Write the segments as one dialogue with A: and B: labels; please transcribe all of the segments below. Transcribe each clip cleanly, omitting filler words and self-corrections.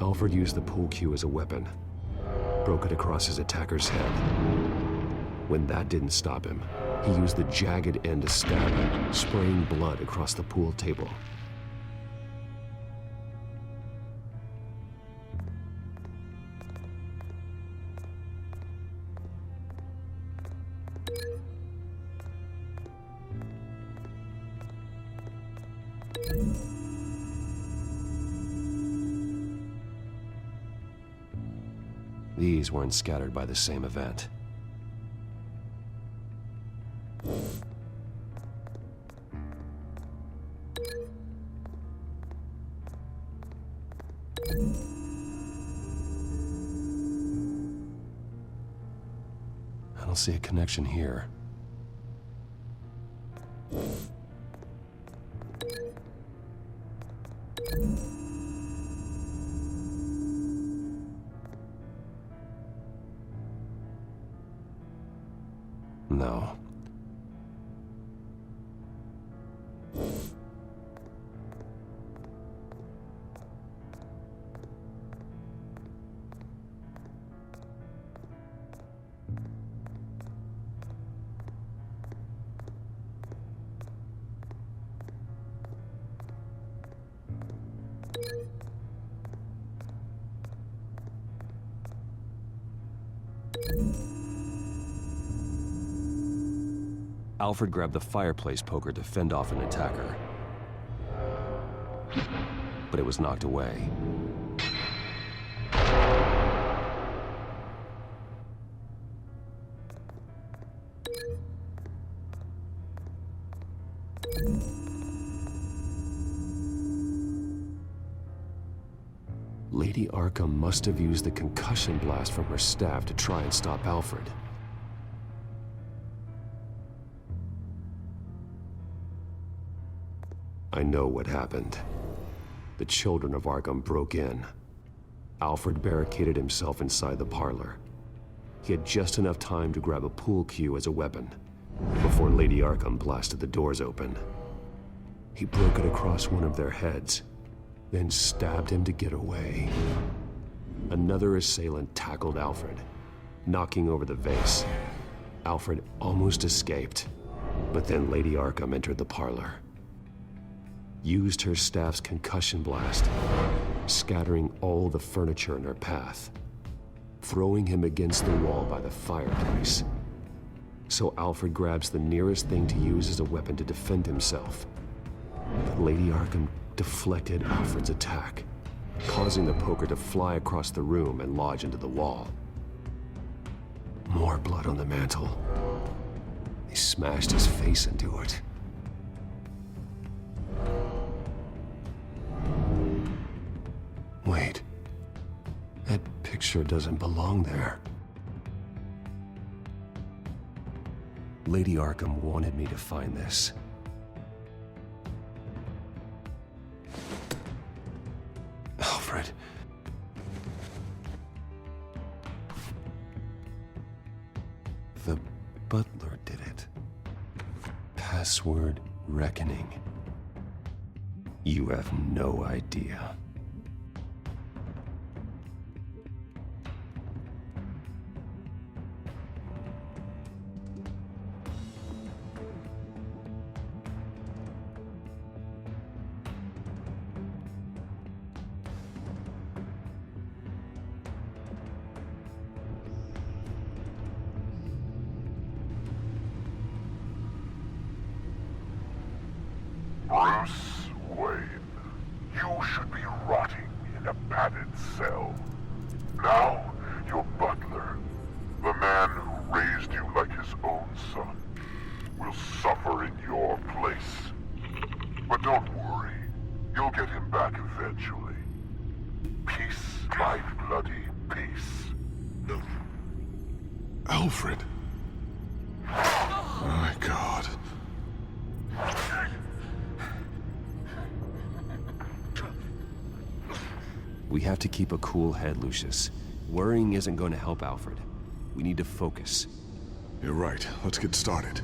A: Alfred used the pool cue as a weapon, broke it across his attacker's head. When that didn't stop him, he used the jagged end to stab him, spraying blood across the pool table. These weren't scattered by the same event. I don't see a connection here. No. Alfred grabbed the fireplace poker to fend off an attacker, but it was knocked away. Lady Arkham must have used the concussion blast from her staff to try and stop Alfred. I know what happened. The children of Arkham broke in. Alfred barricaded himself inside the parlor. He had just enough time to grab a pool cue as a weapon before Lady Arkham blasted the doors open. He broke it across one of their heads, then stabbed him to get away. Another assailant tackled Alfred, knocking over the vase. Alfred almost escaped, but then Lady Arkham entered the parlor, used her staff's concussion blast, scattering all the furniture in her path, throwing him against the wall by the fireplace. So Alfred grabs the nearest thing to use as a weapon to defend himself. But Lady Arkham deflected Alfred's attack, causing the poker to fly across the room and lodge into the wall. More blood on the mantel. He smashed his face into it. Wait, that picture doesn't belong there. Lady Arkham wanted me to find this. Alfred. The butler did it. Password reckoning. You have no idea.
B: Bruce Wayne, you should be rotting in a padded cell. Now, your butler, the man who raised you like his own son, will suffer in your place. But don't worry, you'll get him back eventually. Peace, my bloody peace.
C: Alfred. My God.
A: We have to keep a cool head, Lucius. Worrying isn't going to help Alfred. We need to focus.
C: You're right. Let's get started.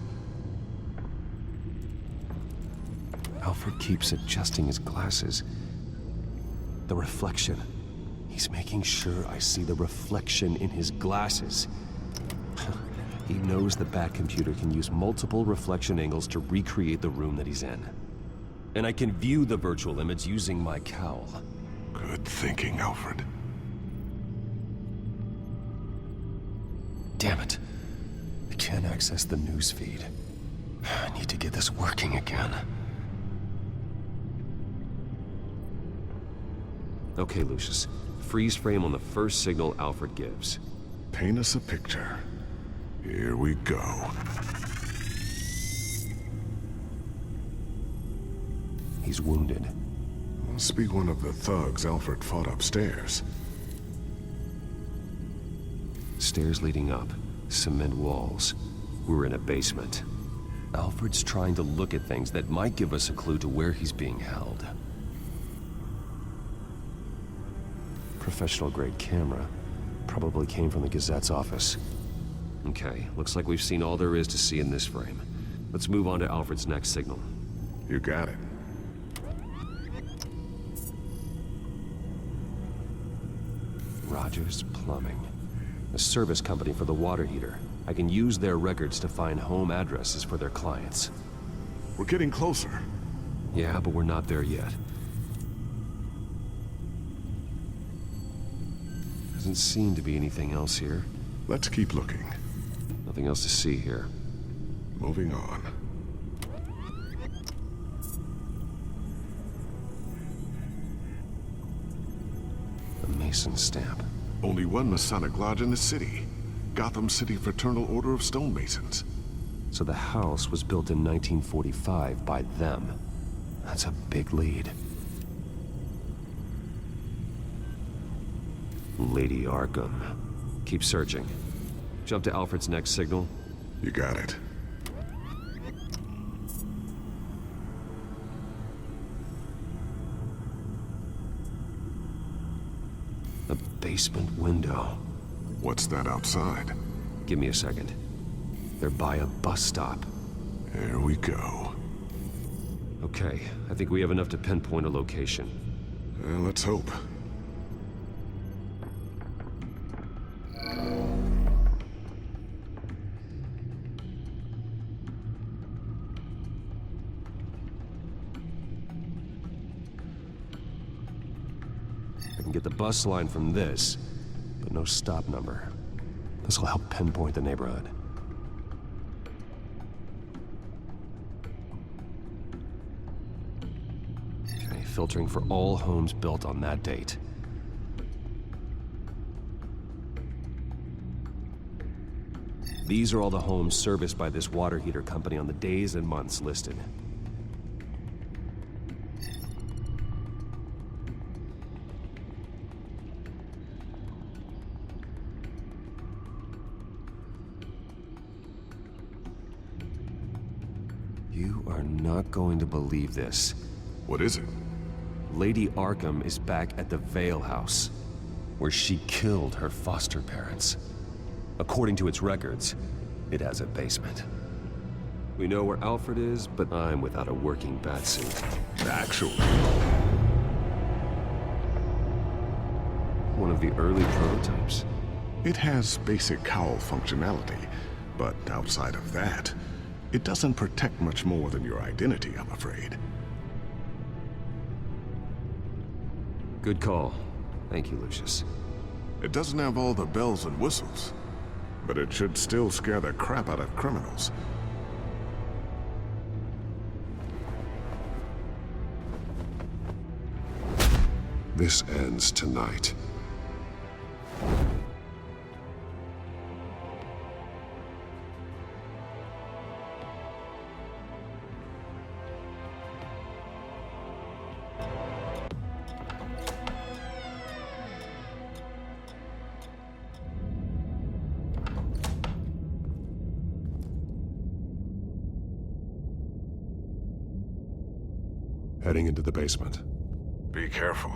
A: Alfred keeps adjusting his glasses. The reflection. He's making sure I see the reflection in his glasses. He knows the Batcomputer can use multiple reflection angles to recreate the room that he's in. And I can view the virtual image using my cowl.
C: Good thinking, Alfred.
A: Damn it. I can't access the news feed. I need to get this working again. Okay, Lucius. Freeze frame on the first signal Alfred gives.
C: Paint us a picture. Here we go.
A: He's wounded.
C: Must be one of the thugs Alfred fought upstairs.
A: Stairs leading up. Cement walls. We're in a basement. Alfred's trying to look at things that might give us a clue to where he's being held. Professional-grade camera. Probably came from the Gazette's office. Okay, looks like we've seen all there is to see in this frame. Let's move on to Alfred's next signal.
C: You got it.
A: Rogers Plumbing. A service company for the water heater. I can use their records to find home addresses for their clients.
C: We're getting closer.
A: Yeah, but we're not there yet. Doesn't seem to be anything else here.
C: Let's keep looking.
A: Nothing else to see here.
C: Moving on.
A: A Mason stamp.
C: Only one Masonic lodge in the city. Gotham City Fraternal Order of Stonemasons.
A: So the house was built in 1945 by them. That's a big lead. Lady Arkham. Keep searching. Jump to Alfred's next signal.
C: You got it.
A: A basement window.
C: What's that outside?
A: Give me a second. They're by a bus stop.
C: There we go.
A: Okay, I think we have enough to pinpoint a location.
C: Let's hope.
A: I can get the bus line from this, but no stop number. This will help pinpoint the neighborhood. Okay, filtering for all homes built on that date. These are all the homes serviced by this water heater company on the days and months listed. You are not going to believe this.
C: What is it?
A: Lady Arkham is back at the Vale House, where she killed her foster parents. According to its records, it has a basement. We know where Alfred is, but I'm without a working batsuit.
C: Actually.
A: One of the early prototypes.
C: It has basic cowl functionality, but outside of that, it doesn't protect much more than your identity, I'm afraid.
A: Good call. Thank you, Lucius.
C: It doesn't have all the bells and whistles, but it should still scare the crap out of criminals. This ends tonight. Heading into the basement. Be careful.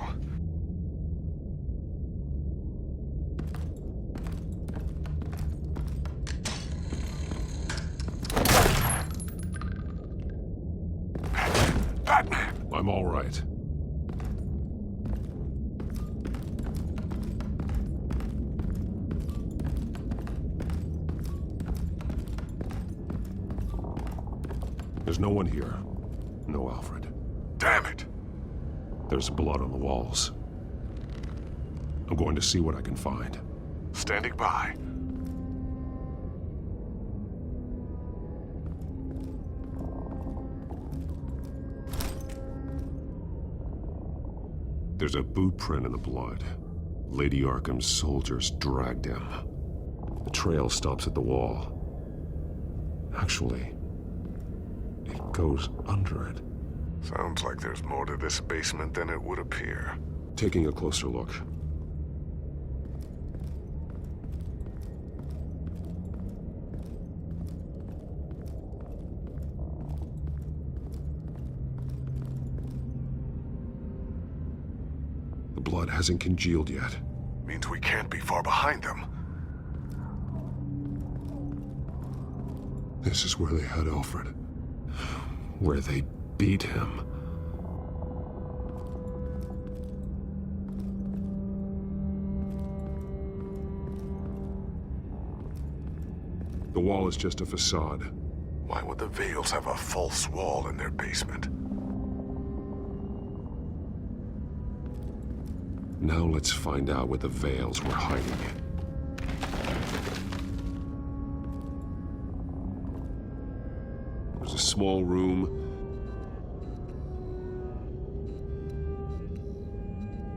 C: Pat!
A: I'm all right. There's no one here. No Alfred.
C: Damn it!
A: There's blood on the walls. I'm going to see what I can find.
C: Standing by.
A: There's a boot print in the blood. Lady Arkham's soldiers dragged him. The trail stops at the wall. Actually, it goes under it.
C: Sounds like there's more to this basement than it would appear.
A: Taking a closer look. The blood hasn't congealed yet.
C: Means we can't be far behind them.
A: This is where they had Alfred. Where they beat him. The wall is just a facade.
C: Why would the Veils have a false wall in their basement?
A: Now let's find out where the Veils were hiding. There's a small room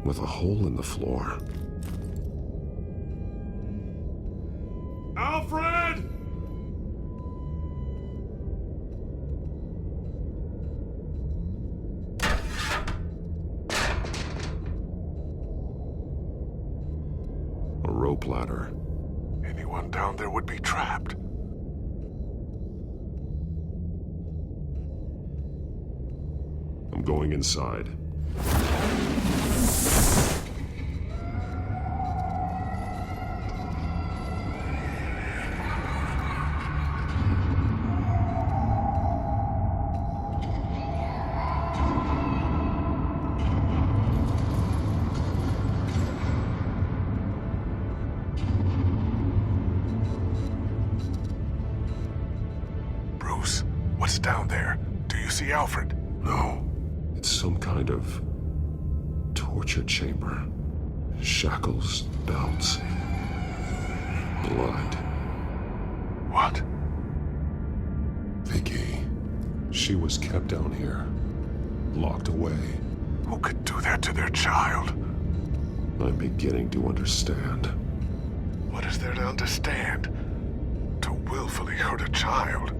A: with a hole in the floor. Alfred! A rope ladder.
C: Anyone down there would be trapped.
A: I'm going inside.
C: Bruce, what's down there? Do you see Alfred?
A: No. It's some kind of torture chamber. Shackles, belts, blood.
C: What?
A: Vicky. She was kept down here. Locked away.
C: Who could do that to their child?
A: I'm beginning to understand.
C: What is there to understand? To willfully hurt a child?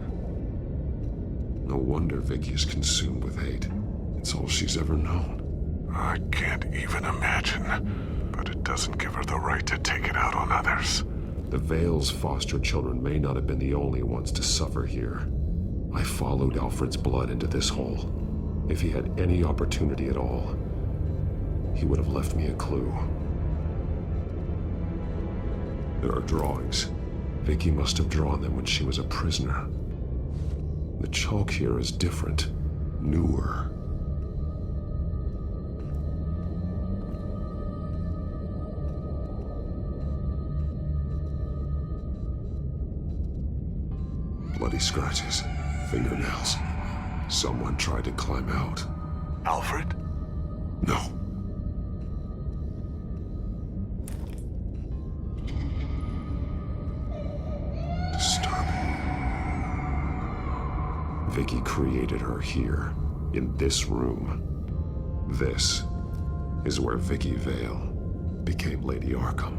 A: No wonder Vicky is consumed with hate. It's all she's ever known.
C: I can't even imagine. But it doesn't give her the right to take it out on others.
A: The Veil's foster children may not have been the only ones to suffer here. I followed Alfred's blood into this hole. If he had any opportunity at all, he would have left me a clue. There are drawings. Vicky must have drawn them when she was a prisoner. The chalk here is different, newer. Bloody scratches, fingernails. Someone tried to climb out.
C: Alfred?
A: No. Disturbing. Vicky created her here, in this room. This is where Vicky Vale became Lady Arkham.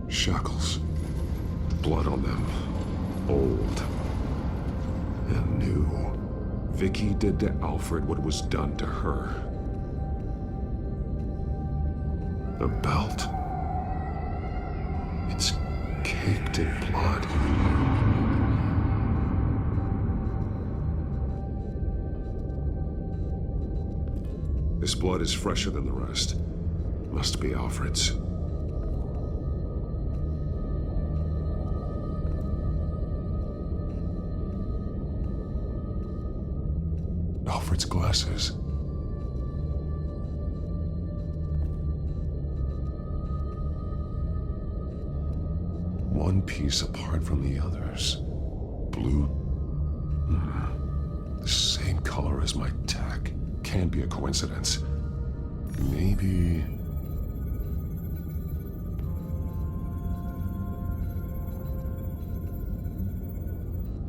A: Shackles. Blood on them. Old. And new. Vicky did to Alfred what was done to her. A belt. It's caked in blood. This blood is fresher than the rest. Must be Alfred's. glasses. One piece apart from the others. Blue. The same color as my tech. Can't be a coincidence. Maybe...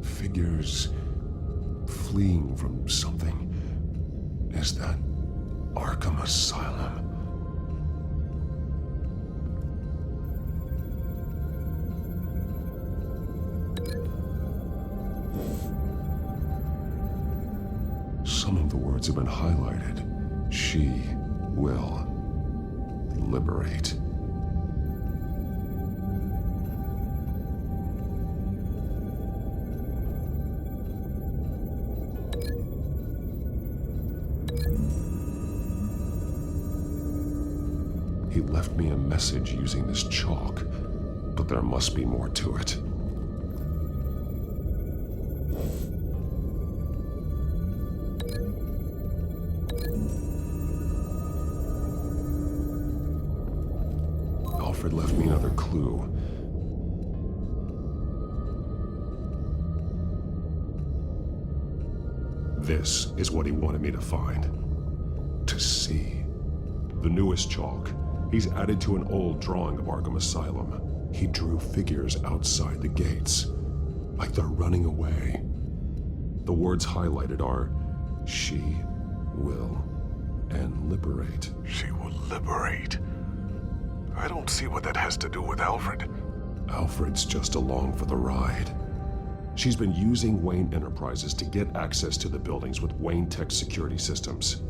A: Figures fleeing from something. Is that Arkham Asylum? Some of the words have been highlighted. She will liberate. He left me a message using this chalk, but there must be more to it. Alfred left me another clue. This is what he wanted me to find. To see. The newest chalk. He's added to an old drawing of Arkham Asylum. He drew figures outside the gates, like they're running away. The words highlighted are, she will, and liberate.
C: She will liberate. I don't see what that has to do with Alfred.
A: Alfred's just along for the ride. She's been using Wayne Enterprises to get access to the buildings with Wayne Tech security systems,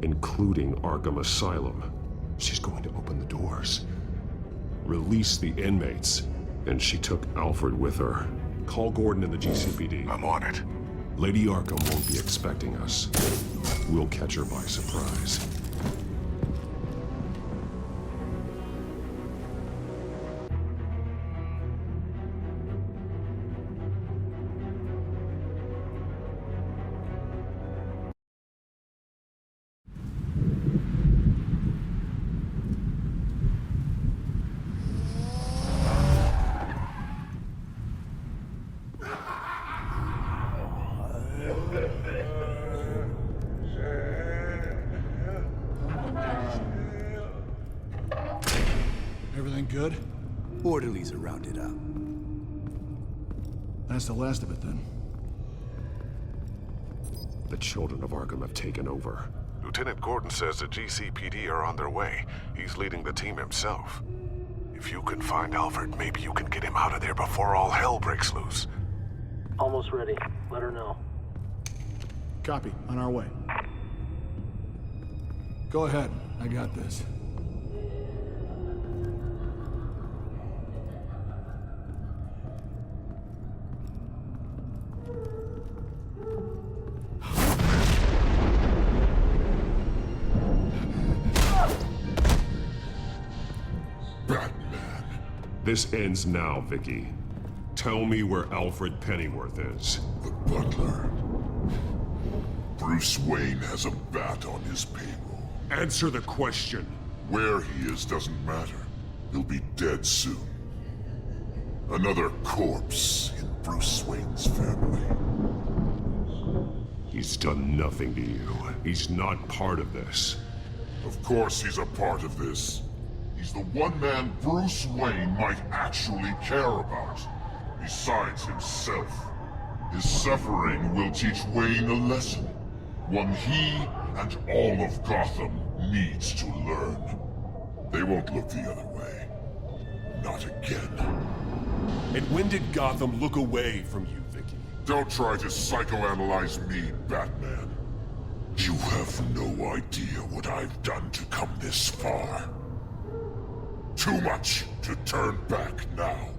A: including Arkham Asylum. She's going to open the doors, release the inmates, and she took Alfred with her. Call Gordon in the GCPD.
C: I'm on it.
A: Lady Arkham won't be expecting us. We'll catch her by surprise.
D: Everything good?
E: Orderlies are rounded up.
D: That's the last of it then.
A: The children of Arkham have taken over.
C: Lieutenant Gordon says the GCPD are on their way. He's leading the team himself. If you can find Alfred, maybe you can get him out of there before all hell breaks loose.
F: Almost ready. Let her know.
D: Copy. On our way. Go ahead. I got this.
A: This ends now, Vicky. Tell me where Alfred Pennyworth is.
B: The butler. Bruce Wayne has a bat on his payroll.
A: Answer the question.
B: Where he is doesn't matter. He'll be dead soon. Another corpse in Bruce Wayne's family.
A: He's done nothing to you. He's not part of this.
B: Of course he's a part of this. He's the one man Bruce Wayne might actually care about, besides himself. His suffering will teach Wayne a lesson, one he and all of Gotham needs to learn. They won't look the other way. Not again.
A: And when did Gotham look away from you, Vicky?
B: Don't try to psychoanalyze me, Batman. You have no idea what I've done to come this far. Too much to turn back now.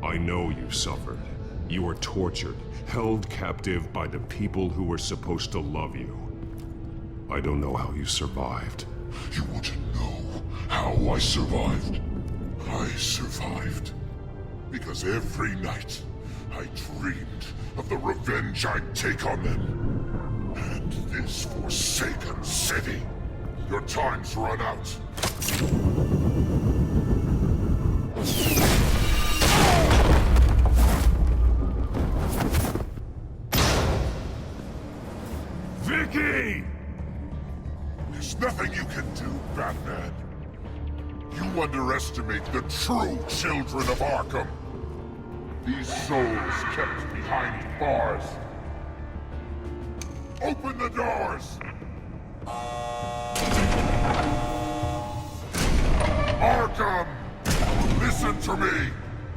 A: I know you suffered. You were tortured, held captive by the people who were supposed to love you. I don't know how you survived.
B: You want to know how I survived? I survived because every night I dreamed of the revenge I'd take on them. this forsaken city. Your time's run out.
C: Vicky!
B: There's nothing you can do, Batman. You underestimate the true children of Arkham. These souls kept behind bars. Open the doors! Arkham! Listen to me!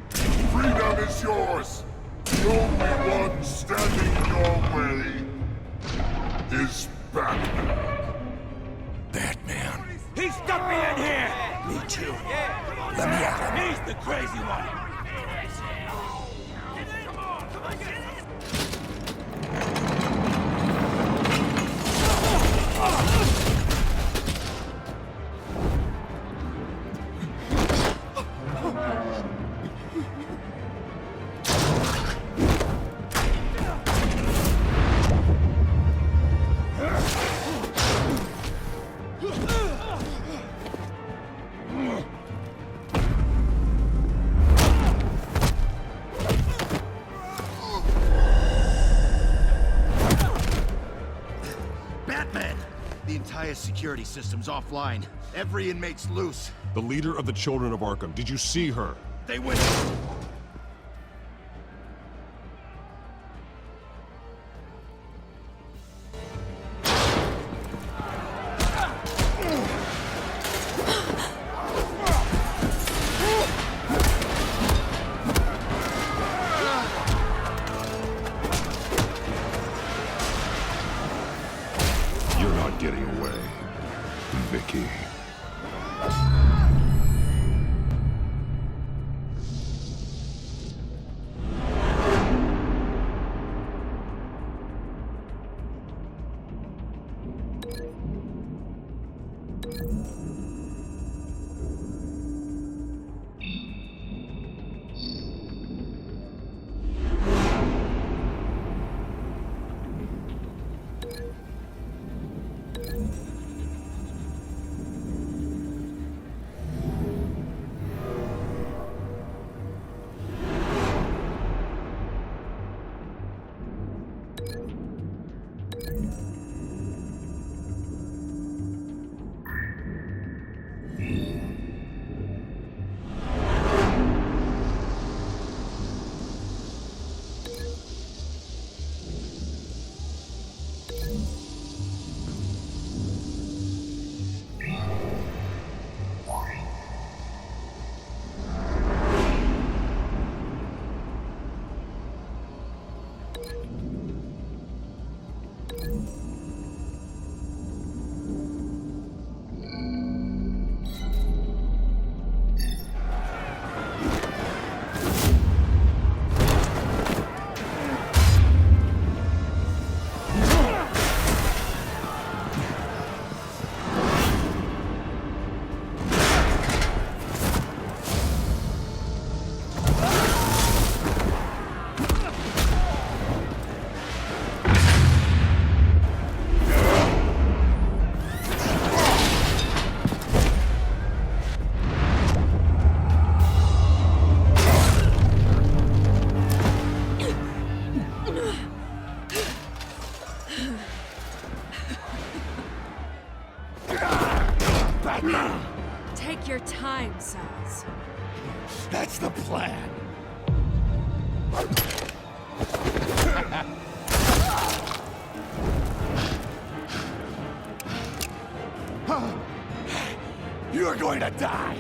B: Freedom is yours! The only one standing in your way is Batman.
E: Batman.
G: He stuck me in here!
E: Me too. Let me at him.
G: He's the crazy one!
E: Batman! The entire security system's offline. Every inmate's loose.
C: The leader of the Children of Arkham, did you see her?
E: They went...
C: You're not getting away, Vicky.
H: Take your time, Sons.
E: That's the plan. You're going to die.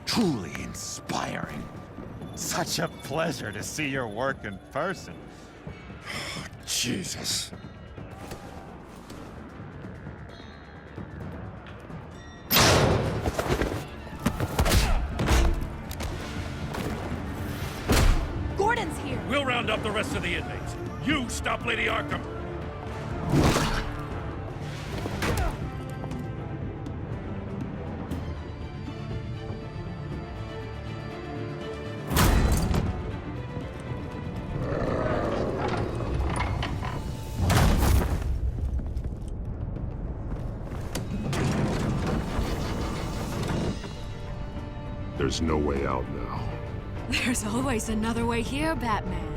E: Truly inspiring. Such a pleasure to see your work in person. Jesus.
H: Gordon's here.
G: We'll round up the rest of the inmates. You stop Lady Arkham.
A: There's no way out now.
H: There's always another way here, Batman.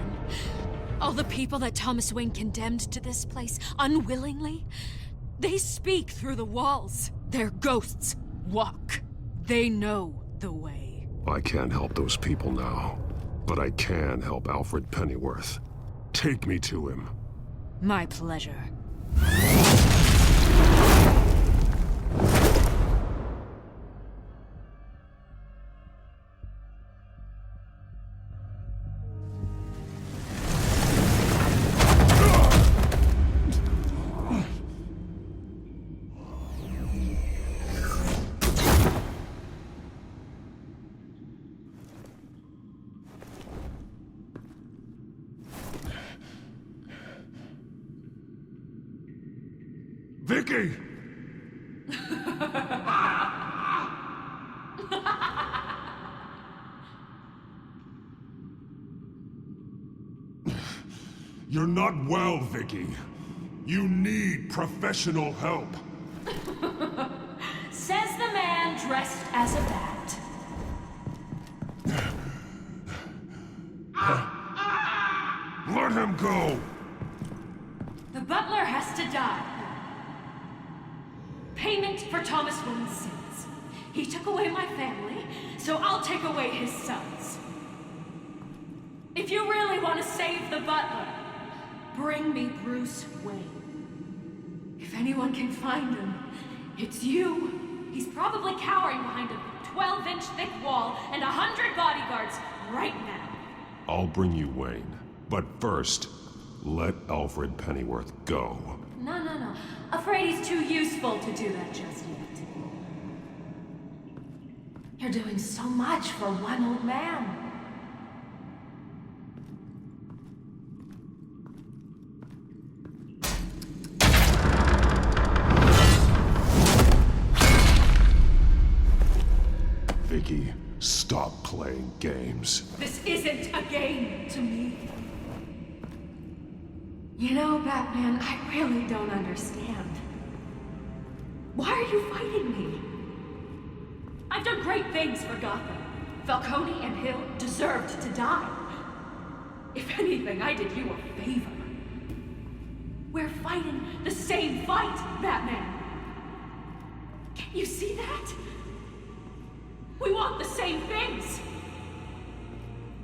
H: All the people that Thomas Wayne condemned to this place unwillingly, they speak through the walls. Their ghosts walk. They know the way.
A: I can't help those people now, but I can help Alfred Pennyworth. Take me to him.
H: My pleasure.
A: Vicky! You're not well, Vicky. You need professional help.
H: Says the man dressed as a bat.
A: Let him go!
H: The butler has to die. Payment for Thomas Wayne's sins. He took away my family, so I'll take away his sons. If you really want to save the butler, bring me Bruce Wayne. If anyone can find him, it's you. He's probably cowering behind a 12-inch thick wall and 100 bodyguards right now.
A: I'll bring you Wayne. But first, let Alfred Pennyworth go.
H: No. Afraid he's too useful to do that just yet. You're doing so much for one old man.
A: Vicky, stop playing games.
H: This isn't a game to me. You know, Batman, I really don't understand. Why are you fighting me? I've done great things for Gotham. Falcone and Hill deserved to die. If anything, I did you a favor. We're fighting the same fight, Batman. Can't you see that? We want the same things.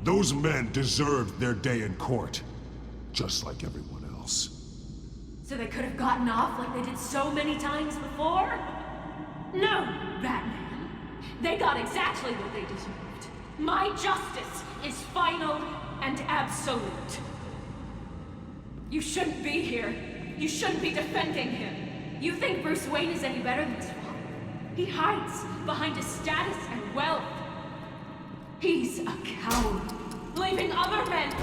A: Those men deserved their day in court, just like everyone else.
H: So they could have gotten off like they did so many times before? No, Batman. They got exactly what they deserved. My justice is final and absolute. You shouldn't be here. You shouldn't be defending him. You think Bruce Wayne is any better than his father? He hides behind his status and wealth. He's a coward, leaving other men...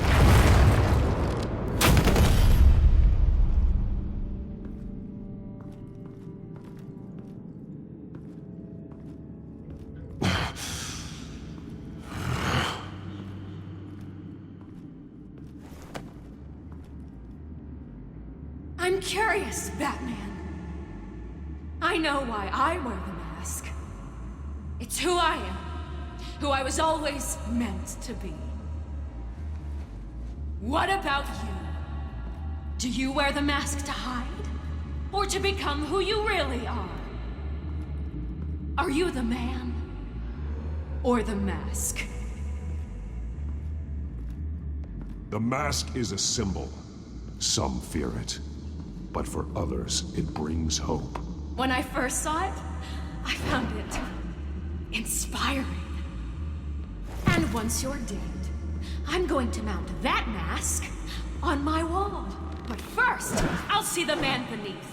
H: I'm curious, Batman. I know why I wear the mask. It's who I am. Who I was always meant to be. What about you? Do you wear the mask to hide? Or to become who you really are? Are you the man? Or the mask?
A: The mask is a symbol. Some fear it. But for others, it brings hope.
H: When I first saw it, I found it inspiring. And once you're dead, I'm going to mount that mask on my wall. But first, I'll see the man beneath.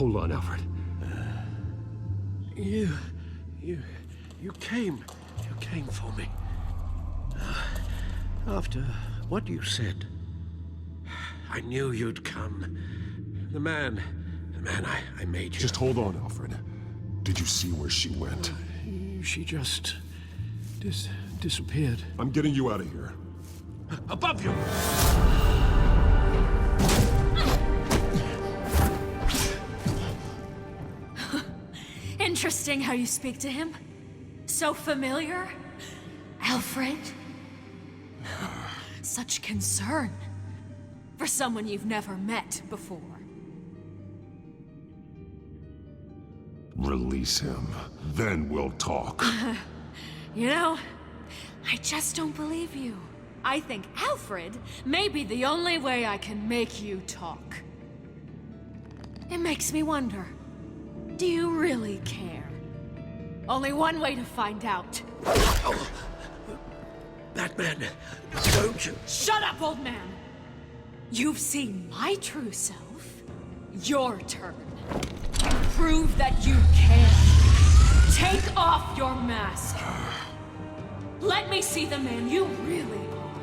A: Hold on, Alfred.
I: You came for me. After what you said, I knew you'd come. The man I made you.
C: Just hold on, Alfred. Did you see where she went?
I: She just disappeared.
C: I'm getting you out of here.
I: Above you!
H: Interesting how you speak to him. So familiar. Alfred. Such concern. For someone you've never met before.
C: Release him. Then we'll talk.
H: You know, I just don't believe you. I think Alfred may be the only way I can make you talk. It makes me wonder, do you really care? Only one way to find out.
I: Oh. Batman, don't you...
H: Shut up, old man! You've seen my true self. Your turn. Prove that you care. Take off your mask. Let me see the man you really are.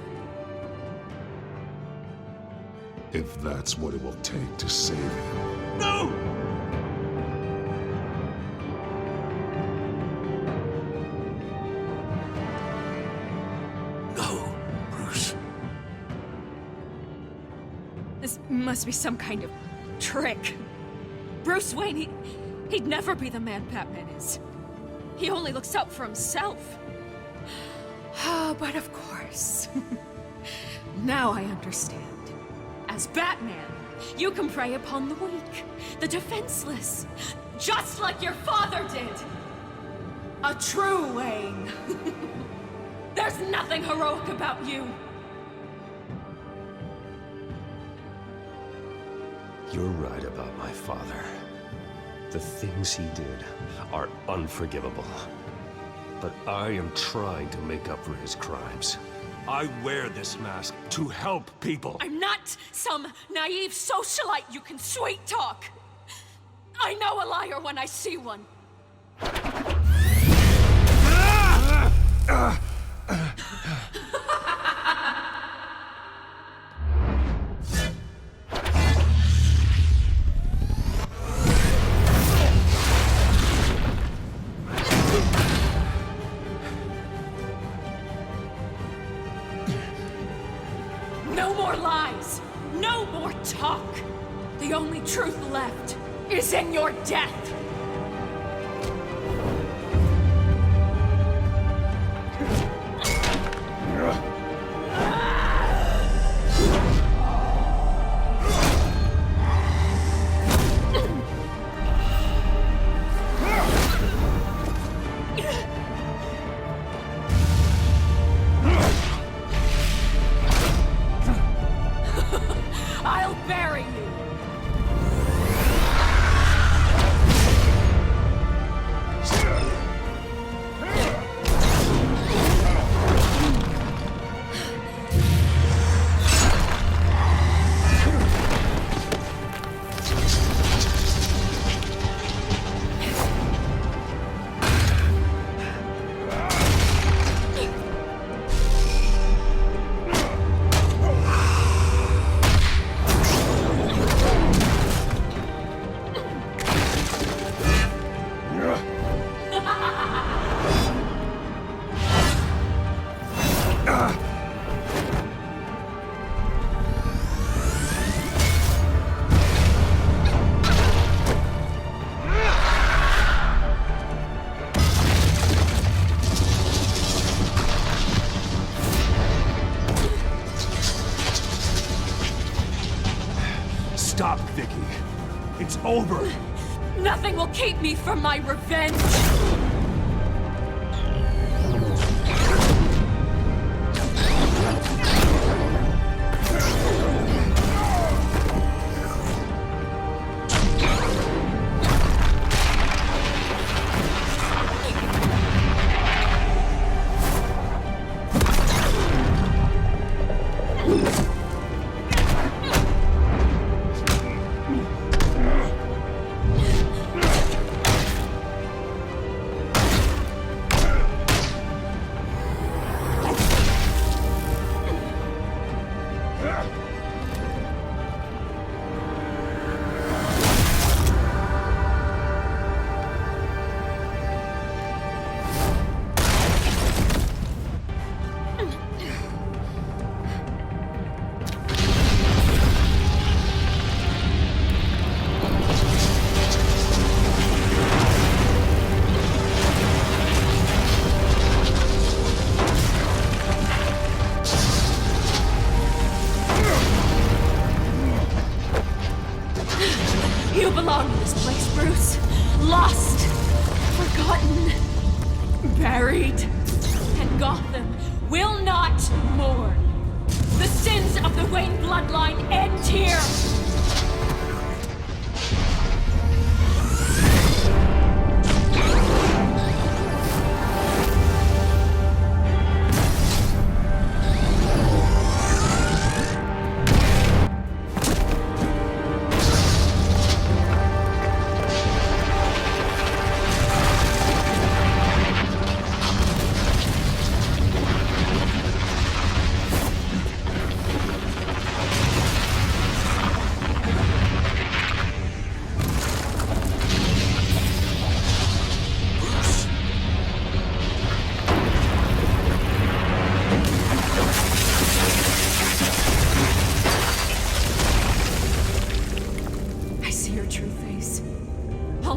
C: If that's what it will take to save him.
I: No! No, Bruce.
H: This must be some kind of trick. Bruce Wayne, he'd never be the man Batman is. He only looks out for himself. But of course. Now I understand. As Batman, you can prey upon the weak, the defenseless, just like your father did. A true Wayne. There's nothing heroic about you.
A: You're right about my father. The things he did are unforgivable. But I am trying to make up for his crimes. I wear this mask to help people.
H: I'm not some naive socialite you can sweet talk. I know a liar when I see one. No more lies! No more talk! The only truth left is in your death! I'll bury you!
A: Stop, Vicky. It's over.
H: Nothing will keep me from my revenge! You belong in this place, Bruce. Lost, forgotten, buried. And Gotham will not mourn. The sins of the Wayne bloodline end here.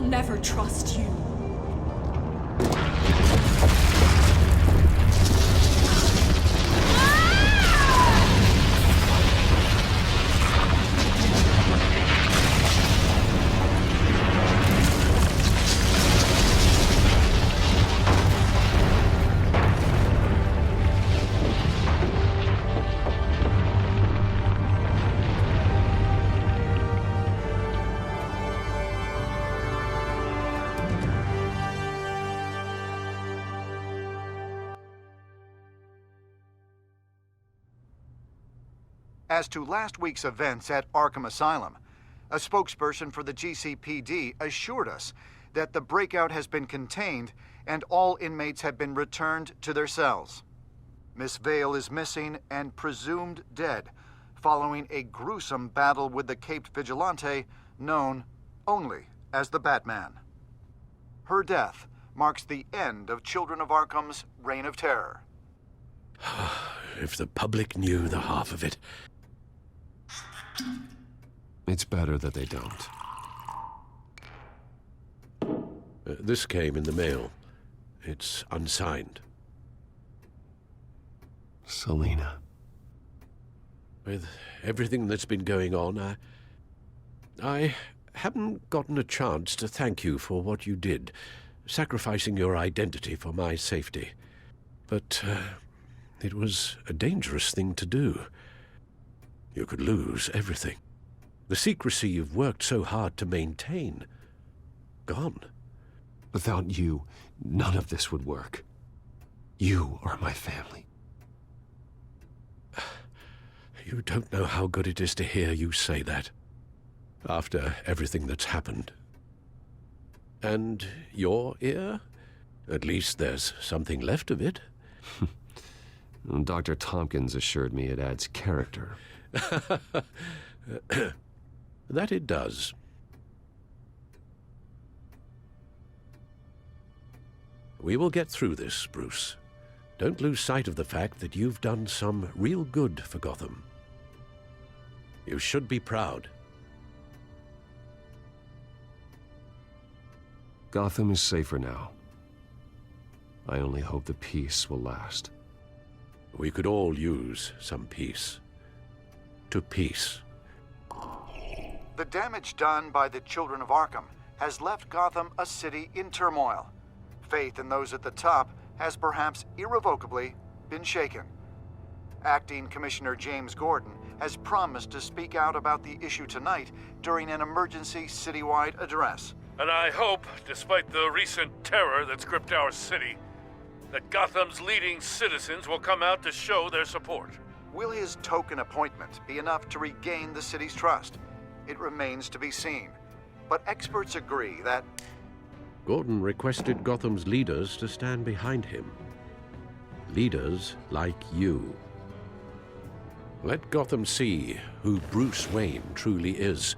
H: Never trust you.
J: As to last week's events at Arkham Asylum, a spokesperson for the GCPD assured us that the breakout has been contained and all inmates have been returned to their cells. Miss Vale is missing and presumed dead, following a gruesome battle with the caped vigilante known only as the Batman. Her death marks the end of Children of Arkham's reign of terror.
I: If the public knew the half of it.
A: It's better that they don't.
I: This came in the mail. It's unsigned.
A: Selina.
I: With everything that's been going on, I haven't gotten a chance to thank you for what you did, sacrificing your identity for my safety. But it was a dangerous thing to do. You could lose everything. The secrecy you've worked so hard to maintain. Gone.
A: Without you, none of this would work. You are my family.
I: You don't know how good it is to hear you say that. After everything that's happened. And your ear? At least there's something left of it.
A: Dr. Tompkins assured me it adds character.
I: That it does. We will get through this, Bruce. Don't lose sight of the fact that you've done some real good for Gotham. You should be proud.
A: Gotham is safer now. I only hope the peace will last.
I: We could all use some peace. To peace.
J: The damage done by the Children of Arkham has left Gotham a city in turmoil. Faith in those at the top has perhaps irrevocably been shaken. Acting Commissioner James Gordon has promised to speak out about the issue tonight during an emergency citywide address.
G: And I hope, despite the recent terror that's gripped our city, that Gotham's leading citizens will come out to show their support.
J: Will his token appointment be enough to regain the city's trust? It remains to be seen. But experts agree that
I: Gordon requested Gotham's leaders to stand behind him. Leaders like you. Let Gotham see who Bruce Wayne truly is,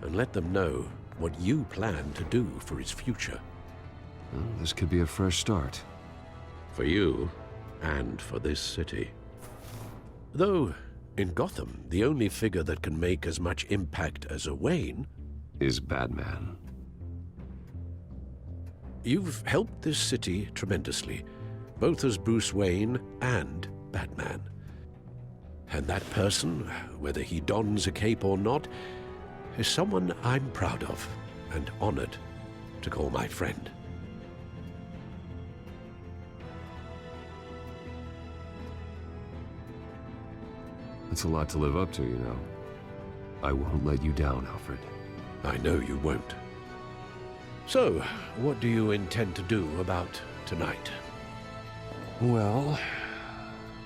I: and let them know what you plan to do for his future.
A: Well, this could be a fresh start.
I: For you, and for this city. Though, in Gotham, the only figure that can make as much impact as a Wayne
A: is Batman.
I: You've helped this city tremendously, both as Bruce Wayne and Batman. And that person, whether he dons a cape or not, is someone I'm proud of and honored to call my friend.
A: It's a lot to live up to, you know. I won't let you down, Alfred.
I: I know you won't. So, what do you intend to do about tonight?
A: Well,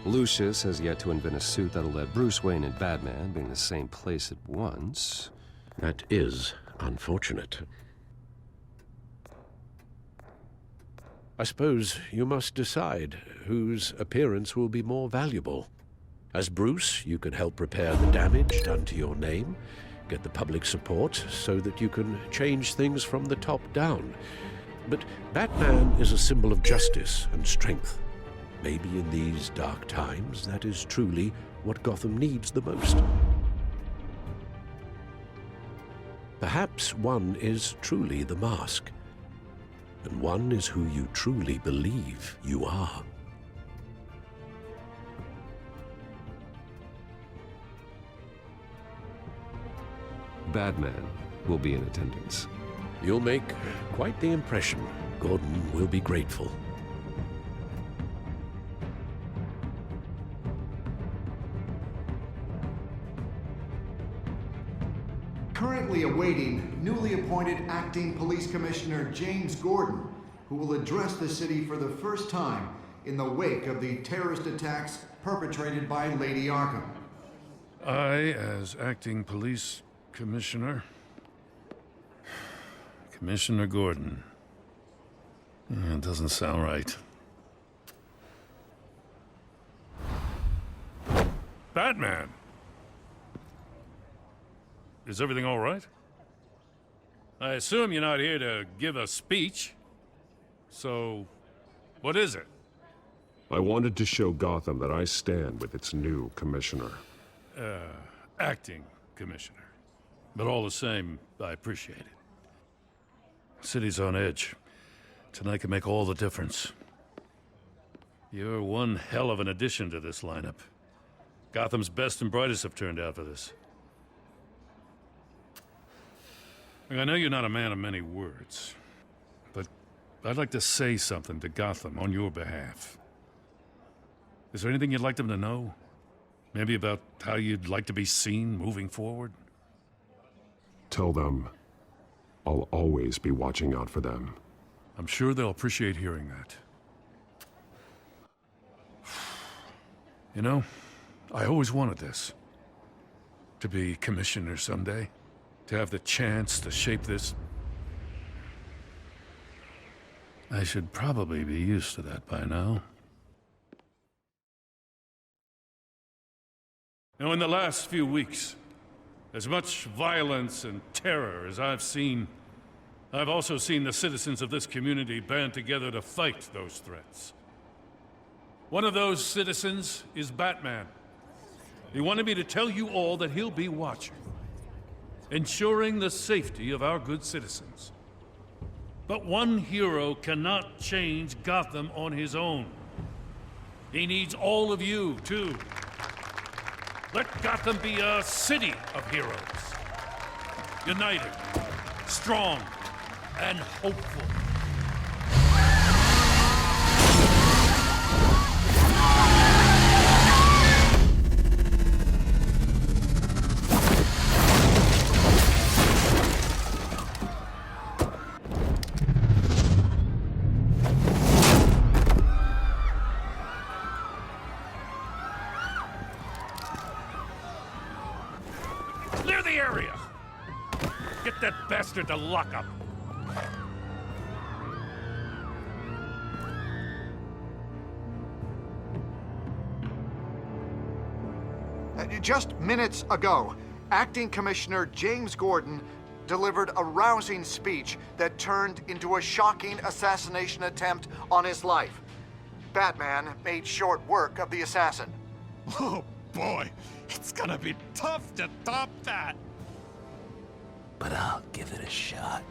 A: Lucius has yet to invent a suit that'll let Bruce Wayne and Batman be in the same place at once.
I: That is unfortunate. I suppose you must decide whose appearance will be more valuable. As Bruce, you can help repair the damage done to your name, get the public support so that you can change things from the top down. But Batman is a symbol of justice and strength. Maybe in these dark times, that is truly what Gotham needs the most. Perhaps one is truly the mask, and one is who you truly believe you are.
A: Batman will be in attendance.
I: You'll make quite the impression. Gordon will be grateful.
J: Currently awaiting newly appointed Acting Police Commissioner James Gordon, who will address the city for the first time in the wake of the terrorist attacks perpetrated by Lady Arkham.
G: I, as Acting Police Commissioner... Commissioner Gordon. It doesn't sound right. Batman! Is everything all right? I assume you're not here to give a speech. So, what is it?
C: I wanted to show Gotham that I stand with its new commissioner.
G: Acting commissioner. But all the same, I appreciate it. City's on edge. Tonight can make all the difference. You're one hell of an addition to this lineup. Gotham's best and brightest have turned out for this. I know you're not a man of many words, but I'd like to say something to Gotham on your behalf. Is there anything you'd like them to know? Maybe about how you'd like to be seen moving forward?
C: Tell them I'll always be watching out for them.
G: I'm sure they'll appreciate hearing that. You know, I always wanted this. To be commissioner someday. To have the chance to shape this. I should probably be used to that by now. Now, in the last few weeks, as much violence and terror as I've seen, I've also seen the citizens of this community band together to fight those threats. One of those citizens is Batman. He wanted me to tell you all that he'll be watching, ensuring the safety of our good citizens. But one hero cannot change Gotham on his own. He needs all of you, too. Let Gotham be a city of heroes. United, strong, and hopeful. Clear the area! Get that bastard to lock up!
J: Just minutes ago, Acting Commissioner James Gordon delivered a rousing speech that turned into a shocking assassination attempt on his life. Batman made short work of the assassin.
E: Oh boy, it's gonna be tough to top that.
K: But I'll give it a shot.